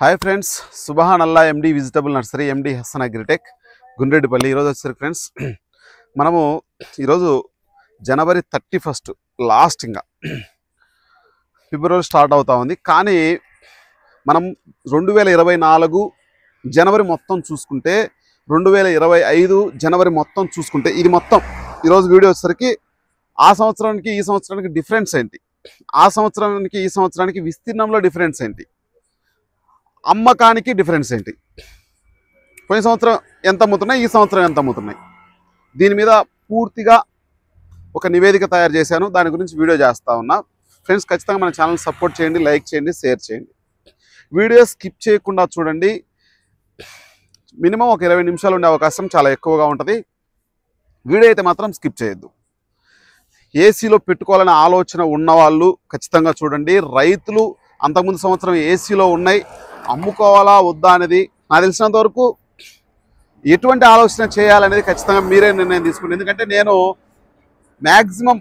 हाय friends सुबहान अल्लाह MD vegetable nursery MD Hasan agritech Gundreddipalli friends मनमु जनवरी 31 लास्ट इंगा फिब्रवरी स्टार्ट अवुता उंदी कानी మనం 2024 జనవరి మొత్తం చూసుకుంటే 2025 జనవరి మొత్తం చూసుకుంటే ఇది మొత్తం ఈ రోజు వీడియో వచ్చేసరికి ఆ సంవత్సరానికి ఈ సంవత్సరానికి డిఫరెన్స్ ఏంటి ఆ సంవత్సరానికి ఈ సంవత్సరానికి విస్తీర్ణంలో డిఫరెన్స్ ఏంటి అమ్మకానికి డిఫరెన్స్ ఏంటి పోయిన సంవత్సరం ఎంత అమ్ముతున్నాయి ఈ సంవత్సరం ఎంత అమ్ముతున్నాయి దీని మీద పూర్తిగా ఒక నివేదిక తయారు చేశాను దాని గురించి వీడియో చేస్తా ఉన్నా ఫ్రెండ్స్ ఖచ్చితంగా మన ఛానల్ సపోర్ట్ చేయండి లైక్ చేయండి షేర్ చేయండి వీడియో స్కిప్ చేయకుండా చూడండి మినిమం ఒక 20 నిమిషాలు ఉండే అవకాశం చాలా ఎక్కువగా ఉంటుంది వీడియో అయితే మాత్రం స్కిప్ చేయొద్దు ఏసీలో పెట్టుకోవాలనే ఆలోచన ఉన్నవాళ్ళు ఖచ్చితంగా చూడండి రైతులు అంతకుముందు సంవత్సరం ఏసీలో ఉన్నాయి అమ్ముకోవాలా వద్దా అనేది నాకు తెలిసినంత వరకు ఎటువంటి ఆలోచన చేయాలనేది ఖచ్చితంగా మీరే నిర్ణయం తీసుకోండి ఎందుకంటే నేను మ్యాక్సిమం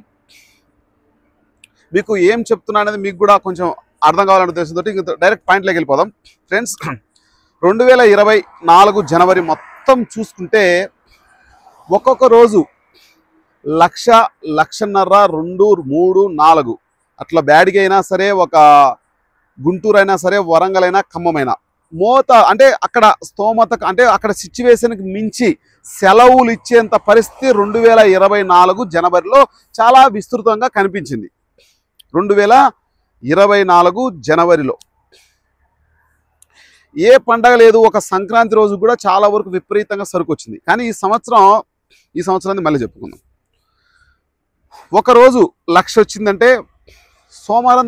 మీకు ఏం చెప్తున్నా అనేది మీకు కూడా కొంచెం అర్థం కావాలనే ఉద్దేశంతో డైరెక్ట్ పాయింట్లోకి వెళ్ళిపోదాం ఫ్రెండ్స్ 2024 జనవరి మొత్తం చూసుకుంటే ఒక్కొక్క రోజు 1,00,000, 1,50,000, 2, 3, 4 అట్లా బ్యాడ్గా అయినా సరే ఒక గుంటూరు అయినా సరే వరంగల్ అయినా ఖమ్మం అయినా మోత అంటే అక్కడ స్తోమత అంటే అక్కడ సిచ్యువేషన్కి మించి సెలవులు ఇచ్చేంత పరిస్థితి 2024 జనవరిలో చాలా విస్తృతంగా కనిపించింది 2024 జనవరిలో ఏ పండగ లేదు ఒక సంక్రాంతి రోజు కూడా చాలా వరకు విపరీతంగా సరుకు వచ్చింది కానీ ఈ సంవత్సరాన్ని మళ్ళీ చెప్పుకుందాం ఒక రోజు 1,00,000 వచ్చిందంటే సోమవారం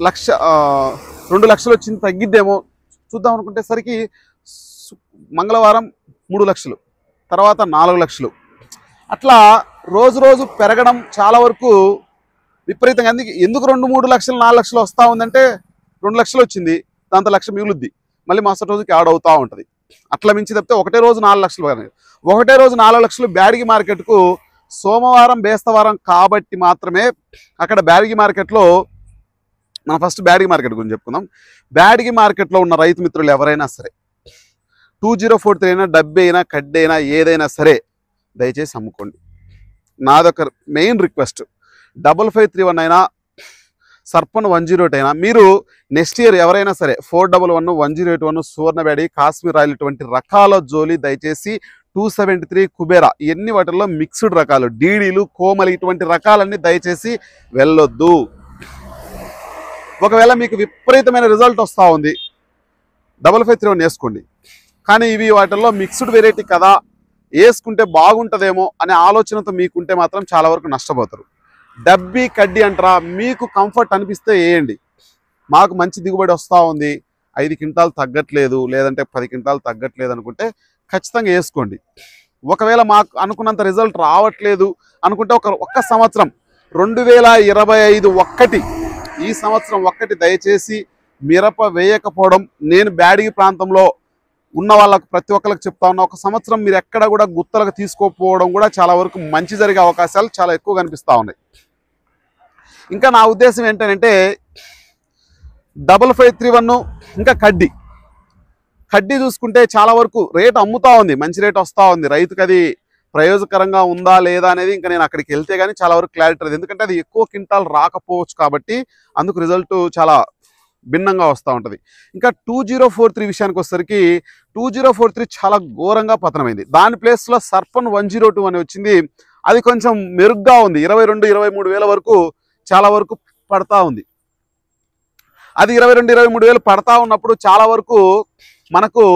2 లక్షలు వచ్చింది తగ్గిద్దేమో చూద్దాం అనుకుంటే సరికి మంగళవారం 3 లక్షలు తర్వాత 4 లక్షలు అట్లా రోజు రోజు పెరగడం చాలా వరకు విపరీతంగా ఎందుకు 2-3 లక్షలు 4 లక్షలు వస్తూ ఉందంటే 2 లక్షలు వచ్చింది దాంతో 1,00,000 మిగులుద్ది మళ్ళీ మరుసటి రోజుకి యాడ్ అవుతూ ఉంటుంది అట్లా మించి తప్పితే ఒకటే రోజు 4 లక్షలు ఒకటే రోజు 4 లక్షలు బ్యాడగి మార్కెట్కు సోమవారం బేస్తవారం కాబట్టి మాత్రమే అక్కడ బ్యాడగి మార్కెట్లో మనం ఫస్ట్ బ్యాడగి మార్కెట్ గురించి చెప్పుకుందాం బ్యాడగి మార్కెట్లో ఉన్న రైతు మిత్రులు ఎవరైనా సరే 2043 అయినా డబ్బి అయినా కడ్డీ అయినా ఏదైనా సరే దయచేసి అమ్ముకోండి నాదొక మెయిన్ రిక్వెస్ట్ 5531 అయినా సర్పన్ 108 అయినా మీరు నెక్స్ట్ ఇయర్ ఎవరైనా సరే 411 1081 సువర్ణ బ్యాడీ కాశ్మీర్ రాయల్ ఇటువంటి రకాల జోలి దయచేసి 273 కుబేరా ఎన్ని వాటిల్లో మిక్స్డ్ రకాలు డీడీలు కోమలి ఇటువంటి రకాలన్నీ దయచేసి వెళ్ళొద్దు ఒకవేళ మీకు విపరీతమైన రిజల్ట్ వస్తూ ఉంది 5531 వేసుకోండి కానీ ఇవి వాటిల్లో మిక్స్డ్ వెరైటీ కదా వేసుకుంటే బాగుంటుందేమో అనే ఆలోచనతో మీకుంటే మాత్రం చాలా వరకు నష్టపోతారు డబ్బీ కడ్డీ అంటారా మీకు కంఫర్ట్ అనిపిస్తే వేయండి మాకు మంచి దిగుబడి వస్తూ ఉంది 5 క్వింటాలు తగ్గట్లేదు లేదంటే 10 క్వింటాలు తగ్గట్లేదు అనుకుంటే ఖచ్చితంగా వేసుకోండి ఒకవేళ మాకు అనుకున్నంత రిజల్ట్ రావట్లేదు అనుకుంటే ఒక్క సంవత్సరం 2025 ఈ సంవత్సరం ఒక్కటి దయచేసి మిరప వేయకపోవడం నేను బ్యాడగి ప్రాంతంలో ఉన్న వాళ్ళకు ప్రతి ఒక్కరికి చెప్తా ఉన్నా ఒక సంవత్సరం మీరు ఎక్కడ కూడా గుత్తలకు తీసుకోకపోవడం కూడా చాలా వరకు మంచి జరిగే అవకాశాలు చాలా ఎక్కువ కనిపిస్తూ ఉన్నాయి ఇంకా నా ఉద్దేశం ఏంటంటే 5531 ఇంకా కడ్డీ చూసుకుంటే చాలా వరకు రేటు అమ్ముతా ఉంది మంచి రేటు వస్తూ ఉంది రైతుకి అది ప్రయోజకరంగా ఉందా లేదా అనేది ఇంకా నేను అక్కడికి వెళ్తే కానీ చాలా వరకు క్లారిటీ లేదు ఎందుకంటే అది ఎక్కువ క్వింటాల్ రాకపోవచ్చు కాబట్టి అందుకు రిజల్ట్ చాలా భిన్నంగా వస్తూ ఉంటుంది ఇంకా 2043 విషయానికి వచ్చేసరికి 2043 చాలా ఘోరంగా పతనమైంది దాని ప్లేస్లో సర్పన్ 102 అని వచ్చింది అది కొంచెం మెరుగ్గా ఉంది 22-23 వేల వరకు చాలా వరకు పడతా ఉంది అది 22-23 వేలు పడతా ఉన్నప్పుడు చాలా వరకు మనకు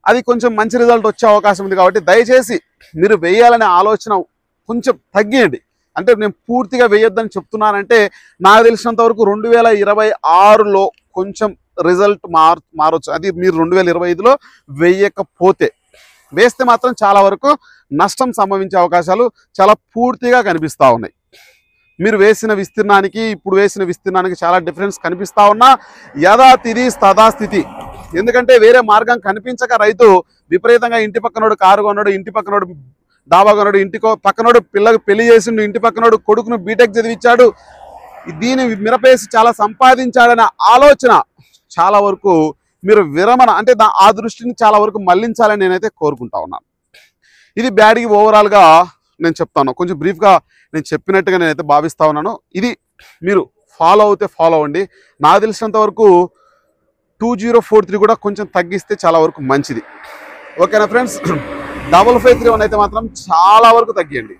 అది కొంచెం మంచి రిజల్ట్ వచ్చే అవకాశం ఉంది కాబట్టి దయచేసి మీరు వేయాలనే ఆలోచన కొంచెం తగ్గియండి అంటే నేను పూర్తిగా వేయొద్దని చెప్తున్నానంటే నాకు తెలిసినంత వరకు 2026లో కొంచెం రిజల్ట్ మారొచ్చు అది మీరు 2025లో వేయకపోతే వేస్తే మాత్రం చాలా వరకు నష్టం సంభవించే అవకాశాలు చాలా పూర్తిగా కనిపిస్తూ ఉన్నాయి మీరు వేసిన విస్తీర్ణానికి ఇప్పుడు వేసిన విస్తీర్ణానికి చాలా డిఫరెన్స్ కనిపిస్తూ ఉన్నా యథాతిథి తథాస్థితి ఎందుకంటే వేరే మార్గం కనిపించక రైతు విపరీతంగా ఇంటి పక్కనోడు కారు కొన్నాడు ఇంటి పక్కనోడు డాబా కొన్నాడు ఇంటికో పక్కనోడు పిల్లకి పెళ్లి చేసిండు ఇంటి పక్కనోడు కొడుకును బీటెక్ చదివించాడు దీని మిరపేసి చాలా సంపాదించాడనే ఆలోచన చాలా వరకు మీరు విరమణ అంటే ఆ దృష్టిని చాలా వరకు మళ్లించాలని నేనైతే కోరుకుంటా ఉన్నాను. ఇది బ్యాడ్కి ఓవరాల్గా నేను చెప్తాను, కొంచెం బ్రీఫ్గా నేను చెప్పినట్టుగా నేనైతే భావిస్తా ఉన్నాను. ఇది మీరు ఫాలో అవుతే ఫాలో అవ్వండి. నాకు తెలిసినంత వరకు 2043 కూడా కొంచెం తగ్గిస్తే చాలా వరకు మంచిది. ఓకేనా ఫ్రెండ్స్? 5531 అయితే మాత్రం చాలా వరకు తగ్గియండి.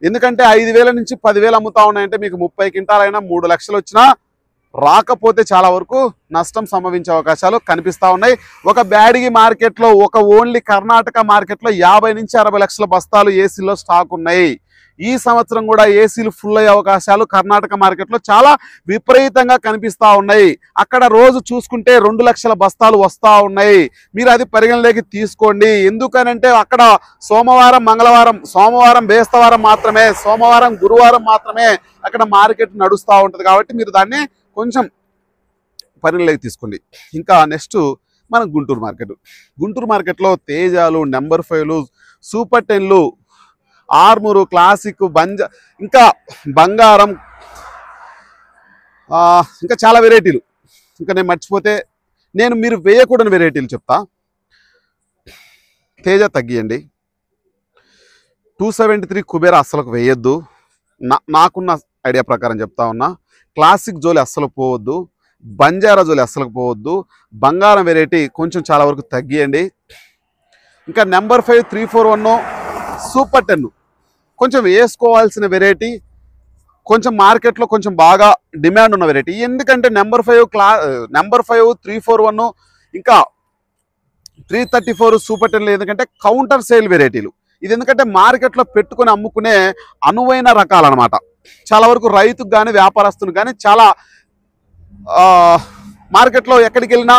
ఎందుకంటే 5,000 నుంచి 10,000 అమ్ముతా ఉన్నాయంటే మీకు 30 క్వింటాలైనా 3 లక్షలు వచ్చినా రాకపోతే చాలా వరకు నష్టం సంభవించే అవకాశాలు కనిపిస్తూ ఉన్నాయి. ఒక బ్యాడ్గి మార్కెట్లో, ఒక ఓన్లీ కర్ణాటక మార్కెట్లో 50 నుంచి 60 లక్షల బస్తాలు ఏసీలో స్టాక్ ఉన్నాయి. ఈ సంవత్సరం కూడా ఏసీలు ఫుల్ అయ్యే అవకాశాలు కర్ణాటక మార్కెట్లో చాలా విపరీతంగా కనిపిస్తూ ఉన్నాయి. అక్కడ రోజు చూసుకుంటే 2 లక్షల బస్తాలు వస్తూ ఉన్నాయి. మీరు అది పరిగణలోకి తీసుకోండి. ఎందుకనంటే అక్కడ సోమవారం బేస్తవారం మాత్రమే, సోమవారం గురువారం మాత్రమే అక్కడ మార్కెట్ నడుస్తూ ఉంటుంది. కాబట్టి మీరు దాన్ని కొంచెం పరిగణలోకి తీసుకోండి. ఇంకా నెక్స్ట్ మన గుంటూరు మార్కెట్లో తేజాలు, నెంబర్ 5లు, సూపర్ 10లు, ఆర్మూరు, క్లాసిక్, ఇంకా బంగారం, ఇంకా చాలా వెరైటీలు, ఇంకా నేను మర్చిపోతే మీరు వేయకూడని వెరైటీలు చెప్తా. తేజ తగ్గియండి. 273 కుబేరా అస్సలకు వేయొద్దు. నాకున్న ఐడియా ప్రకారం చెప్తా ఉన్నా. క్లాసిక్ జోలి అస్సలు పోవద్దు. బంజారా జోలి అస్సలకు పోవద్దు. బంగారం వెరైటీ కొంచెం చాలా వరకు తగ్గియండి. ఇంకా నెంబర్ 5, 341, సూపర్ 10 కొంచెం వేసుకోవాల్సిన వెరైటీ, కొంచెం మార్కెట్లో కొంచెం బాగా డిమాండ్ ఉన్న వెరైటీ. ఎందుకంటే నెంబర్ 5, 341, ఇంకా 334 సూపర్ 10 ఎందుకంటే కౌంటర్ సేల్ వెరైటీలు. ఇది ఎందుకంటే మార్కెట్లో పెట్టుకుని అమ్ముకునే అనువైన రకాలు అనమాట. చాలా వరకు రైతుకు కానీ వ్యాపారస్తులు కానీ చాలా మార్కెట్లో ఎక్కడికి వెళ్ళినా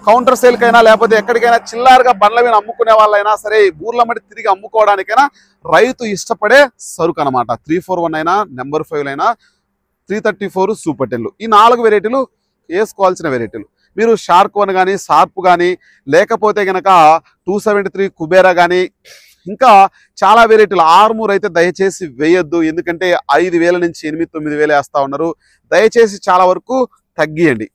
కౌంటర్ సేల్కైనా లేకపోతే ఎక్కడికైనా చిల్లారుగా బండ్ల మీద అమ్ముకునే వాళ్ళైనా సరే, ఊర్ల మట్టి తిరిగి అమ్ముకోవడానికైనా రైతు ఇష్టపడే సరుకు అనమాట. 341 అయినా, నెంబర్ 5 అయినా, 334 సూపర్ 10లు, ఈ 4 వెరైటీలు వేసుకోవాల్సిన వెరైటీలు. మీరు షార్క్ 1 కానీ, షార్ప్ కానీ, లేకపోతే కనుక 273 కుబేరా కానీ, ఇంకా చాలా వెరైటీలు. ఆర్మూర్ అయితే దయచేసి వేయొద్దు. ఎందుకంటే 5,000 నుంచి 8,000-9,000 వేస్తూ ఉన్నారు. దయచేసి చాలా వరకు తగ్గియండి.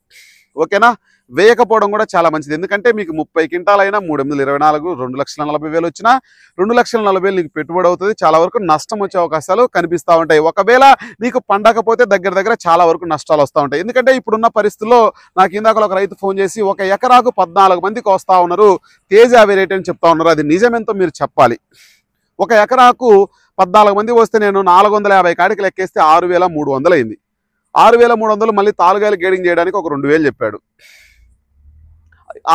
ఓకేనా? వేయకపోవడం కూడా చాలా మంచిది. ఎందుకంటే మీకు 30 క్వింటాలైనా 3,824, 2,40,000 వచ్చినా 2,40,000 నీకు పెట్టుబడి అవుతుంది. చాలా వరకు నష్టం వచ్చే అవకాశాలు కనిపిస్తూ ఉంటాయి. ఒకవేళ నీకు పండకపోతే దగ్గర చాలా వరకు నష్టాలు వస్తూ ఉంటాయి. ఎందుకంటే ఇప్పుడున్న పరిస్థితుల్లో నాకు ఇందాక ఒక రైతు ఫోన్ చేసి 1 ఎకరాకు 14 మందికి వస్తూ ఉన్నారు, తేజ వెరైటీ అని చెప్తా ఉన్నారు. అది నిజమెంతో మీరు చెప్పాలి. 1 ఎకరాకు 14 మంది వస్తే నేను 450 కాడికి లెక్కేస్తే 6,300 అయింది. 6,300 మళ్ళీ తాలుగాయలు గేడింగ్ చేయడానికి ఒక 2,000 చెప్పాడు.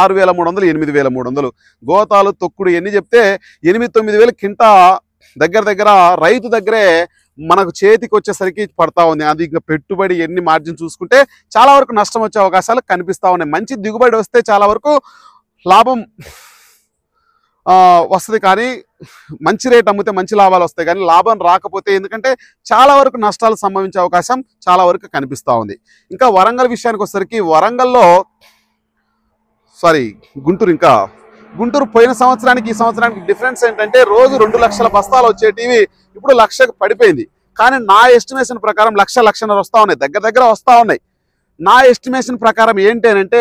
6,300, 8,300 గోతాలు, తొక్కుడు ఎన్ని చెప్తే 8,000-9,000 కింటా దగ్గర రైతు దగ్గరే మనకు చేతికి వచ్చేసరికి పడతా ఉంది. అది ఇంకా పెట్టుబడి ఎన్ని మార్జిన్ చూసుకుంటే చాలా వరకు నష్టం వచ్చే అవకాశాలు కనిపిస్తూ ఉన్నాయి. మంచి దిగుబడి వస్తే చాలా వరకు లాభం వస్తుంది, కానీ మంచి రేట్ అమ్మితే మంచి లాభాలు వస్తాయి. కానీ లాభం రాకపోతే ఎందుకంటే చాలా వరకు నష్టాలు సంభవించే అవకాశం చాలా వరకు కనిపిస్తూ ఉంది. ఇంకా వరంగల్ విషయానికి వచ్చేసరికి గుంటూరు పోయిన సంవత్సరానికి ఈ సంవత్సరానికి డిఫరెన్స్ ఏంటంటే రోజు 2 లక్షల బస్తాలు వచ్చేటివి ఇప్పుడు 1,00,000కు పడిపోయింది. కానీ నా ఎస్టిమేషన్ ప్రకారం 1,00,000-1,50,000 వస్తూ ఉన్నాయి, దగ్గర వస్తూ ఉన్నాయి. నా ఎస్టిమేషన్ ప్రకారం ఏంటి అంటే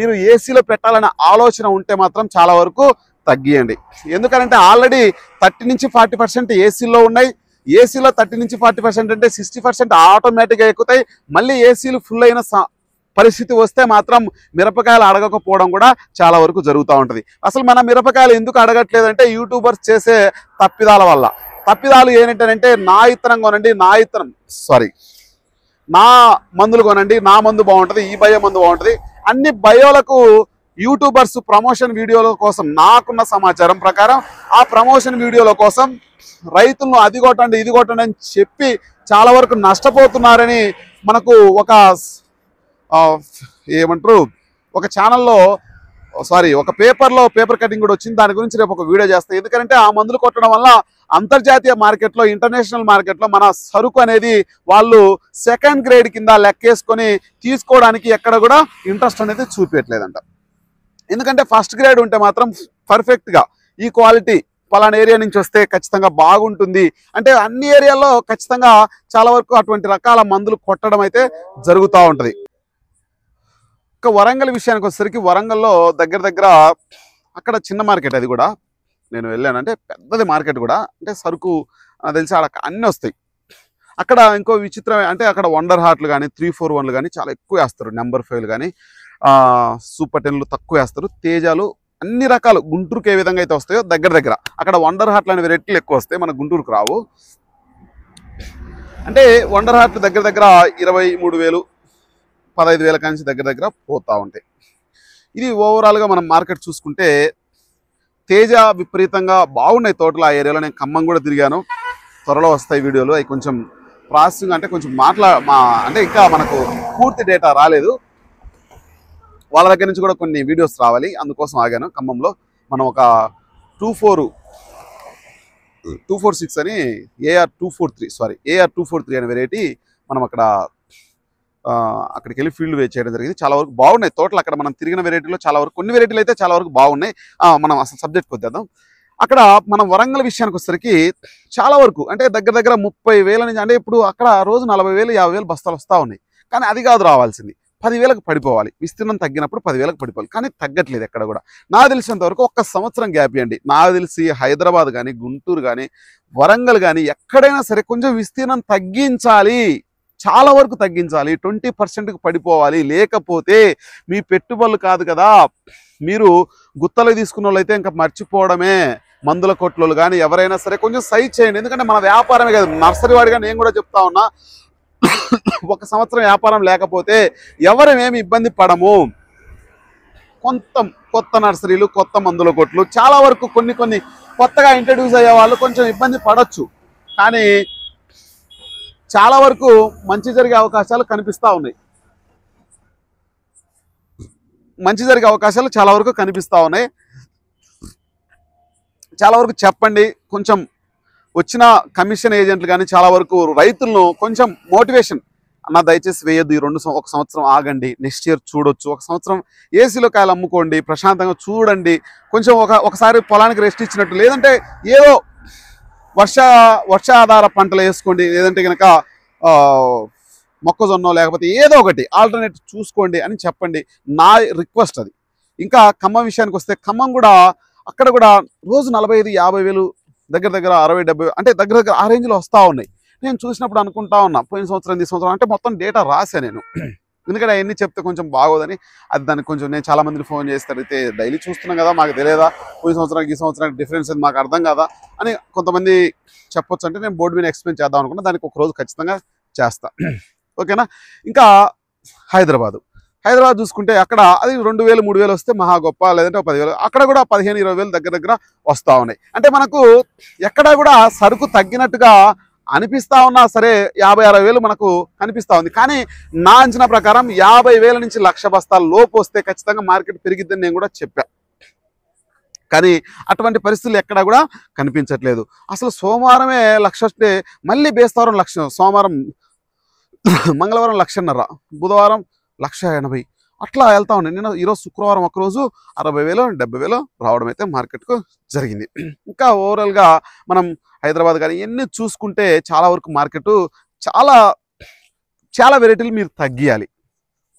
మీరు ఏసీలో పెట్టాలనే ఆలోచన ఉంటే మాత్రం చాలా వరకు తగ్గియండి. ఎందుకంటే ఆల్రెడీ 30 నుంచి 40% ఏసీలో ఉన్నాయి. ఏసీలో 30 నుంచి 40% అంటే 60% ఆటోమేటిక్గా ఎక్కుతాయి. మళ్ళీ ఏసీలు ఫుల్ అయిన పరిస్థితి వస్తే మాత్రం మిరపకాయలు అడగకపోవడం కూడా చాలా వరకు జరుగుతూ ఉంటుంది. అసలు మన మిరపకాయలు ఎందుకు అడగట్లేదంటే యూట్యూబర్స్ చేసే తప్పిదాల వల్ల. తప్పిదాలు ఏంటంటే నా మందులు కొనండి, నా మందు బాగుంటుంది, ఈ బయో మందు బాగుంటుంది. అన్ని బయోలకు యూట్యూబర్స్ ప్రమోషన్ వీడియోల కోసం, నాకున్న సమాచారం ప్రకారం ఆ ప్రమోషన్ వీడియోల కోసం రైతులను అది కొట్టండి ఇది కొట్టండి అని చెప్పి చాలా వరకు నష్టపోతున్నారని మనకు ఒక ఛానల్లో ఒక పేపర్ కటింగ్ కూడా వచ్చింది. దాని గురించి రేపు ఒక వీడియో చేస్తాను. ఎందుకంటే ఆ మందులు కొట్టడం వల్ల అంతర్జాతీయ మార్కెట్లో, ఇంటర్నేషనల్ మార్కెట్లో మన సరుకు అనేది వాళ్ళు సెకండ్ గ్రేడ్ కింద లెక్కేసుకొని తీసుకోవడానికి ఎక్కడ కూడా ఇంట్రెస్ట్ అనేది చూపించట్లేదంట. ఎందుకంటే ఫస్ట్ గ్రేడ్ ఉంటే మాత్రం పర్ఫెక్ట్గా ఈ క్వాలిటీ పలానా ఏరియా నుంచి వస్తే ఖచ్చితంగా బాగుంటుంది అంటే అన్ని ఏరియాల్లో ఖచ్చితంగా చాలా వరకు అటువంటి రకాల మందులు కొట్టడం అయితే జరుగుతూ ఉంటుంది. ఇక వరంగల్ విషయానికి వచ్చేసరికి వరంగల్లో దగ్గర దగ్గర అక్కడ చిన్న మార్కెట్, అది కూడా నేను వెళ్ళాను. అంటే పెద్దది మార్కెట్ కూడా, అంటే సరుకు నాకు తెలిసి అక్కడ అన్నీ వస్తాయి. అక్కడ ఇంకో విచిత్రం అంటే అక్కడ వండర్ హార్ట్లు కానీ 341లు కానీ చాలా ఎక్కువ వేస్తారు. నెంబర్ 5లు కానీ సూపర్ 10లు తక్కువ వేస్తారు. తేజాలు అన్ని రకాలు గుంటూరుకి ఏ విధంగా అయితే వస్తాయో దగ్గర దగ్గర అక్కడ వండర్ హార్ట్లు అనేవి రెట్లు ఎక్కువ వస్తాయి, మన గుంటూరుకు రావు. అంటే వండర్ హార్ట్లు దగ్గర దగ్గర 23,000 15,000 కాంచి దగ్గర దగ్గర పోతూ ఉంటాయి. ఇది ఓవరాల్గా మనం మార్కెట్ చూసుకుంటే తేజ విపరీతంగా బాగున్నాయి తోటలు ఆ ఏరియాలో. నేను ఖమ్మం కూడా తిరిగాను, త్వరలో వస్తాయి వీడియోలు. అవి కొంచెం ప్రాసెసింగ్ అంటే కొంచెం అంటే ఇంకా మనకు పూర్తి డేటా రాలేదు, వాళ్ళ దగ్గర నుంచి కూడా కొన్ని వీడియోస్ రావాలి, అందుకోసం ఆగాను. ఖమ్మంలో మనం ఒక 246 అని AR243 అనే వెరైటీ మనం అక్కడికి వెళ్ళి ఫీల్డ్ వేట్ చేయడం జరిగింది. చాలా వరకు బాగున్నాయి తోటలు. అక్కడ మనం తిరిగిన వెరైటీలో చాలా వరకు, కొన్ని వెరైటీలు అయితే చాలా వరకు బాగున్నాయి. మనం అసలు సబ్జెక్ట్కి వద్దాం. అక్కడ మనం వరంగల్ విషయానికి వచ్చేసరికి చాలా వరకు అంటే దగ్గర దగ్గర 30,000 నుంచి, అంటే ఇప్పుడు అక్కడ రోజు 40,000 50,000 బస్తాలు వస్తూ ఉన్నాయి. కానీ అది కాదు రావాల్సింది, 10,000కు పడిపోవాలి. విస్తీర్ణం తగ్గినప్పుడు 10,000కు పడిపోవాలి, కానీ తగ్గట్లేదు ఎక్కడ కూడా. నాకు తెలిసినంత వరకు ఒక్క సంవత్సరం గ్యాప్ ఇవ్వండి. నాకు తెలిసి హైదరాబాద్ కానీ గుంటూరు కానీ వరంగల్ కానీ ఎక్కడైనా సరే కొంచెం విస్తీర్ణం తగ్గించాలి, చాలా వరకు తగ్గించాలి. 20%కు పడిపోవాలి. లేకపోతే మీ పెట్టుబడులు కాదు కదా, మీరు గుత్తలు తీసుకున్న వాళ్ళు అయితే ఇంకా మర్చిపోవడమే. మందుల కొట్లు కానీ ఎవరైనా సరే కొంచెం సైజ్ చేయండి. ఎందుకంటే మన వ్యాపారమే కాదు, నర్సరీ వాడిగా నేను కూడా చెప్తా ఉన్నా, ఒక సంవత్సరం వ్యాపారం లేకపోతే ఎవరేమేమి ఇబ్బంది పడము. కొత్త నర్సరీలు, కొత్త మందుల కొట్లు, చాలా వరకు కొన్ని కొత్తగా ఇంట్రడ్యూస్ అయ్యే వాళ్ళు కొంచెం ఇబ్బంది పడవచ్చు. కానీ చాలా వరకు మంచి జరిగే అవకాశాలు కనిపిస్తూ ఉన్నాయి. చాలా వరకు కనిపిస్తూ ఉన్నాయి. చాలా వరకు చెప్పండి. కొంచెం వచ్చిన కమిషన్ ఏజెంట్లు కానీ చాలా వరకు రైతులను కొంచెం మోటివేషన్, అన్న దయచేసి వేయొద్దు, ఒక సంవత్సరం ఆగండి, నెక్స్ట్ ఇయర్ చూడొచ్చు, ఒక సంవత్సరం ఏసీలో కాయలు అమ్ముకోండి, ప్రశాంతంగా చూడండి, కొంచెం ఒకసారి పొలానికి రెస్ట్ ఇచ్చినట్టు. లేదంటే ఏదో వర్షాధార పంటలు వేసుకోండి, లేదంటే కనుక మొక్కజొన్న లేకపోతే ఏదో ఒకటి ఆల్టర్నేట్ చూసుకోండి అని చెప్పండి, నా రిక్వెస్ట్ అది. ఇంకా ఖమ్మం విషయానికి వస్తే ఖమ్మం కూడా అక్కడ కూడా రోజు 45,000 50,000 దగ్గర దగ్గర 60-70 అంటే దగ్గర దగ్గర ఆ రేంజ్లో వస్తూ ఉన్నాయి. నేను చూసినప్పుడు అనుకుంటా ఉన్నా, పోయిన సంవత్సరం ఈ సంవత్సరం అంటే మొత్తం డేటా రాసా నేను, ఎందుకంటే అవన్నీ చెప్తే కొంచెం బాగోదని. అది దానికి కొంచెం నేను చాలా మందిని ఫోన్ చేసి అడిగితే, డైలీ చూస్తున్నాం కదా, మాకు తెలియదా పోయిన సంవత్సరానికి ఈ సంవత్సరానికి డిఫరెన్స్ అది మాకు అర్థం కదా అని కొంతమంది చెప్పొచ్చు. అంటే నేను బోర్డు మీద ఎక్స్ప్లెయిన్ చేద్దాం అనుకున్నా, దానికి ఒక రోజు ఖచ్చితంగా చేస్తా, ఓకేనా. ఇంకా హైదరాబాద్ చూసుకుంటే అక్కడ అది 2,000 3,000 వస్తే మహా గొప్ప, లేదంటే 10,000, అక్కడ కూడా 15,000-20,000 దగ్గర దగ్గర వస్తూ ఉన్నాయి. అంటే మనకు ఎక్కడ కూడా సరుకు తగ్గినట్టుగా అనిపిస్తూ ఉన్నా సరే 50,000-60,000 మనకు కనిపిస్తూ ఉంది. కానీ నా అంచనా ప్రకారం 50,000 నుంచి 1,00,000 బస్తాల లోపు వస్తే ఖచ్చితంగా మార్కెట్ పెరిగిద్దని నేను కూడా చెప్పా. కానీ అటువంటి పరిస్థితులు ఎక్కడా కూడా కనిపించట్లేదు. అసలు సోమవారమే 1,00,000 వస్తే మళ్ళీ బేస్తవారం 1,00,000, సోమవారం మంగళవారం 1,50,000, బుధవారం 1,80,000 అట్లా వెళ్తా ఉన్నాయి. నేను ఈరోజు శుక్రవారం ఒకరోజు 60,000-70,000 రావడం అయితే మార్కెట్కు జరిగింది. ఇంకా ఓవరాల్గా మనం హైదరాబాద్ కానీ ఇవన్నీ చూసుకుంటే చాలా వరకు మార్కెట్ చాలా వెరైటీలు మీరు తగ్గియాలి.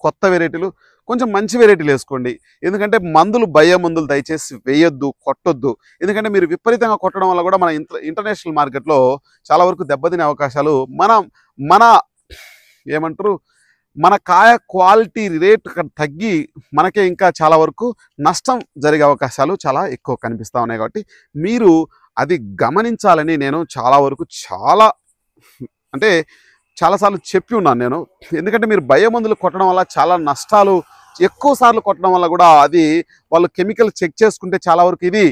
కొత్త వెరైటీలు, కొంచెం మంచి వెరైటీలు వేసుకోండి. ఎందుకంటే భయ మందులు దయచేసి వేయొద్దు, కొట్టొద్దు. ఎందుకంటే మీరు విపరీతంగా కొట్టడం వల్ల కూడా మన ఇంటర్నేషనల్ మార్కెట్లో చాలా వరకు దెబ్బతినే అవకాశాలు, మన కాయ క్వాలిటీ రేట్ తగ్గి మనకే ఇంకా చాలా వరకు నష్టం జరిగే అవకాశాలు చాలా ఎక్కువ కనిపిస్తూ ఉన్నాయి. కాబట్టి మీరు అది గమనించాలని నేను చాలాసార్లు చెప్పి ఉన్నాను నేను. ఎందుకంటే మీరు బయోమందులు కొట్టడం వల్ల చాలా నష్టాలు, ఎక్కువ సార్లు కొట్టడం వల్ల కూడా అది వాళ్ళు కెమికల్ చెక్ చేసుకుంటే చాలా వరకు ఇది,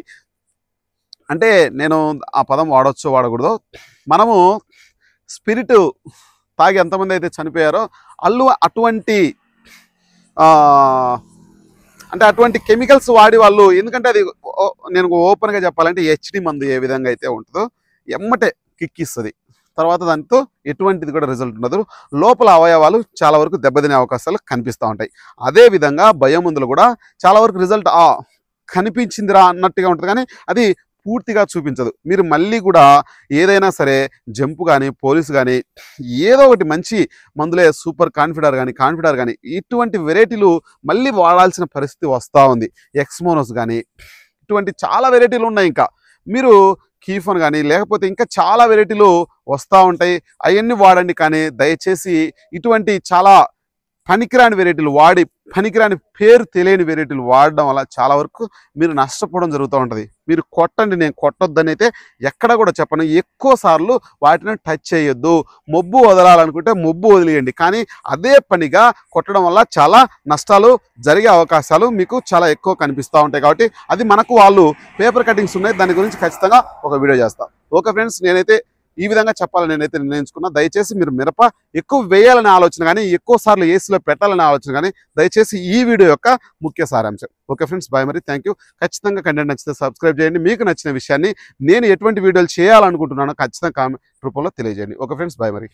అంటే నేను ఆ పదం వాడొచ్చో వాడకూడదో, మనము స్పిరిట్ తాగి ఎంతమంది అయితే చనిపోయారో అటువంటి కెమికల్స్ వాడి వాళ్ళు, ఎందుకంటే అది నేను ఓపెన్గా చెప్పాలంటే హెచ్డి మందు ఏ విధంగా అయితే ఉంటుందో ఎమ్మటే కిక్ ఇస్తుంది, తర్వాత దాంతో ఎటువంటిది కూడా రిజల్ట్ ఉండదు, లోపల అవయవాలు చాలా వరకు దెబ్బతినే అవకాశాలు కనిపిస్తూ ఉంటాయి. అదేవిధంగా బయోమందులు కూడా చాలా వరకు రిజల్ట్ కనిపించిందిరా అన్నట్టుగా ఉంటుంది, కానీ అది పూర్తిగా చూపించదు. మీరు మళ్ళీ కూడా ఏదైనా సరే జంపు కానీ పోలీసు కానీ ఏదో ఒకటి మంచి మందులే సూపర్ కాన్ఫిడర్ కానీ ఇటువంటి వెరైటీలు మళ్ళీ వాడాల్సిన పరిస్థితి వస్తూ ఉంది. ఎక్స్మోనోస్ కానీ ఇటువంటి చాలా వెరైటీలు ఉన్నాయి. ఇంకా మీరు కీఫోన్ కానీ లేకపోతే ఇంకా చాలా వెరైటీలు వస్తూ ఉంటాయి. అవన్నీ వాడండి. కానీ దయచేసి ఇటువంటి చాలా పనికిరాని వెరైటీలు వాడి పనికిరాని పేరు తెలియని వెరైటీలు వాడడం వల్ల చాలా వరకు మీరు నష్టపోవడం జరుగుతూ ఉంటుంది. మీరు కొట్టండి, నేను కొట్టొద్దని అయితే ఎక్కడ కూడా చెప్పను. ఎక్కువ సార్లు వాటిని టచ్ చేయొద్దు. మొబ్బు వదలాలనుకుంటే మొబ్బు వదిలేయండి. కానీ అదే పనిగా కొట్టడం వల్ల చాలా నష్టాలు జరిగే అవకాశాలు మీకు చాలా ఎక్కువ కనిపిస్తూ ఉంటాయి. కాబట్టి అది మనకు వాళ్ళు పేపర్ కటింగ్స్ ఉన్నాయి, దాని గురించి ఖచ్చితంగా ఒక వీడియో చేస్తాను. ఓకే ఫ్రెండ్స్, నేనైతే ఈ విధంగా చెప్పాలని నేనైతే నిర్ణయించుకున్నా. దయచేసి మీరు మిరప ఎక్కువ వేయాలనే ఆలోచన కానీ ఎక్కువ సార్లు ఏసీలో పెట్టాలనే ఆలోచన కానీ దయచేసి ఈ వీడియో యొక్క ముఖ్య సారాంశం. Okay friends, bye. మరి థ్యాంక్ యూ. ఖచ్చితంగా కంటెంట్ నచ్చితే సబ్స్క్రైబ్ చేయండి. మీకు నచ్చిన విషయాన్ని నేను ఎటువంటి వీడియోలు చేయాలనుకుంటున్నానో ఖచ్చితంగా కామెంట్ రూపంలో తెలియజేయండి. Okay friends, bye. మరి